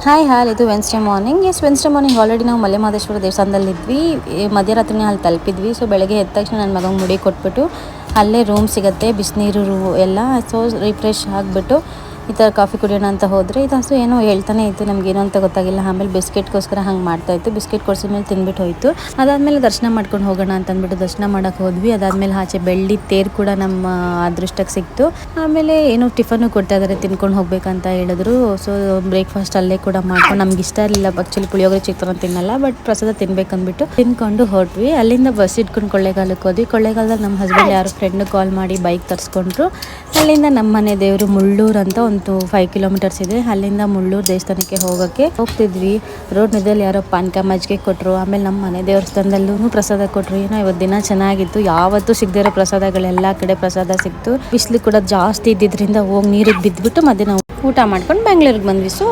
Hi ಇದು Wednesday morning. Wednesday morning already ನಾವು ಮಲೆಮಹದೇಶ್ವರ ದೇವಸ್ಥಾನದಲ್ಲಿದ್ವಿ. ಮಧ್ಯರಾತ್ರಿನೇ ಅಲ್ಲಿ ತಲುಪಿದ್ವಿ. ಸೊ ಬೆಳಗ್ಗೆ ಎದ್ದ ತಕ್ಷಣ ನನ್ನ ಮಗಂಗೆ ಮುಡಿ ಕೊಟ್ಬಿಟ್ಟು ಅಲ್ಲೇ ರೂಮ್ ಸಿಗುತ್ತೆ, ಬಿಸಿನೀರು ಎಲ್ಲ. ಸೊ ರಿಫ್ರೆಶ್ ಆಗಿಬಿಟ್ಟು ಈ ಥರ ಕಾಫಿ ಕುಡಿಯೋಣ ಅಂತ ಹೋದರೆ ಇದು ಏನೋ ಹೇಳ್ತಾನೆ ಇತ್ತು, ನಮಗೇನು ಅಂತ ಗೊತ್ತಾಗಿಲ್ಲ. ಆಮೇಲೆ ಬಿಸ್ಕೆಟ್ಗೋಸ್ಕರ ಹಂಗೆ ಮಾಡ್ತಾಯಿತ್ತು. ಬಿಸ್ಕೆಟ್ ಕೊಡಿಸಿದ್ಮೇಲೆ ತಿಂದ್ಬಿಟ್ಟು ಹೋಯಿತು. ಅದಾದಮೇಲೆ ದರ್ಶನ ಮಾಡ್ಕೊಂಡು ಹೋಗೋಣ ಅಂತಂದ್ಬಿಟ್ಟು ದರ್ಶನ ಮಾಡೋಕ್ಕೆ ಹೋದ್ವಿ. ಅದಾದಮೇಲೆ ಆಚೆ ಬೆಳ್ಳಿ ತೇರು ಕೂಡ ನಮ್ಮ ಅದೃಷ್ಟಕ್ಕೆ ಸಿಕ್ತು. ಆಮೇಲೆ ಏನೋ ಟಿಫನ್ನು ಕೊಡ್ತಾ ಇದ್ದಾರೆ, ತಿನ್ಕೊಂಡು ಹೋಗ್ಬೇಕಂತ ಹೇಳಿದ್ರು. ಸೊ ಬ್ರೇಕ್ಫಾಸ್ಟ್ ಅಲ್ಲೇ ಕೂಡ ಮಾಡ್ಕೊಂಡು, ನಮ್ಗೆ ಇಷ್ಟ ಇರಲಿಲ್ಲ ಆ್ಯಕ್ಚುಲಿ ಪುಳಿಯೋಗರೆ ಚಿತ್ರಾನ್ನ ತಿನ್ನಲ್ಲ, ಬಟ್ ಪ್ರಸಾದ ತಿನ್ಬೇಕಂದ್ಬಿಟ್ಟು ತಿನ್ಕೊಂಡು ಹೊರಟ್ವಿ. ಅಲ್ಲಿಂದ ಬಸ್ ಇಟ್ಕೊಂಡು ಕೊಳ್ಳೇಗಾಲಕ್ಕೆ ಹೋದ್ವಿ. ಕೊಳ್ಳೇಗಾಲದಲ್ಲಿ ನಮ್ಮ ಹಸ್ಬೆಂಡ್ ಯಾರೋ ಫ್ರೆಂಡ್ ಕಾಲ್ ಮಾಡಿ ಬೈಕ್ ತರಿಸ್ಕೊಂಡ್ರು. ಅಲ್ಲಿಂದ ನಮ್ಮ ಮನೆ ದೇವರು ಮುಳ್ಳೂರು ಅಂತ ಒಂದು 5 ಕಿಲೋಮೀಟರ್ಸ್ ಇದೆ. ಅಲ್ಲಿಂದ ಮುಳ್ಳೂರು ದೇವಸ್ಥಾನಕ್ಕೆ ಹೋಗ್ತಿದ್ವಿ. ರೋಡ್ ಮಧ್ಯದಲ್ಲಿ ಯಾರೋ ಪಾನಕ ಮಜ್ಜಿಗೆ ಕೊಟ್ಟರು. ಆಮೇಲೆ ನಮ್ಮ ಮನೆ ದೇವಸ್ಥಾನದಲ್ಲೂ ಪ್ರಸಾದ ಕೊಟ್ಟರು. ಏನೋ ಇವತ್ತು ದಿನ ಚೆನ್ನಾಗಿತ್ತು. ಯಾವತ್ತೂ ಸಿಗದೇ ಇರೋ ಪ್ರಸಾದಗಳೆಲ್ಲ ಕಡೆ ಪ್ರಸಾದ ಸಿಕ್ತು. ಬಿಸಿಲು ಕೂಡ ಜಾಸ್ತಿ ಇದ್ದಿದ್ದರಿಂದ ಹೋಗಿ ನೀರಿಗೆ ಬಿದ್ದುಬಿಟ್ಟು ಮಧ್ಯಾಹ್ನ ಊಟ ಮಾಡ್ಕೊಂಡು ಬೆಂಗಳೂರಿಗೆ ಬಂದ್ವಿ. ಸೊ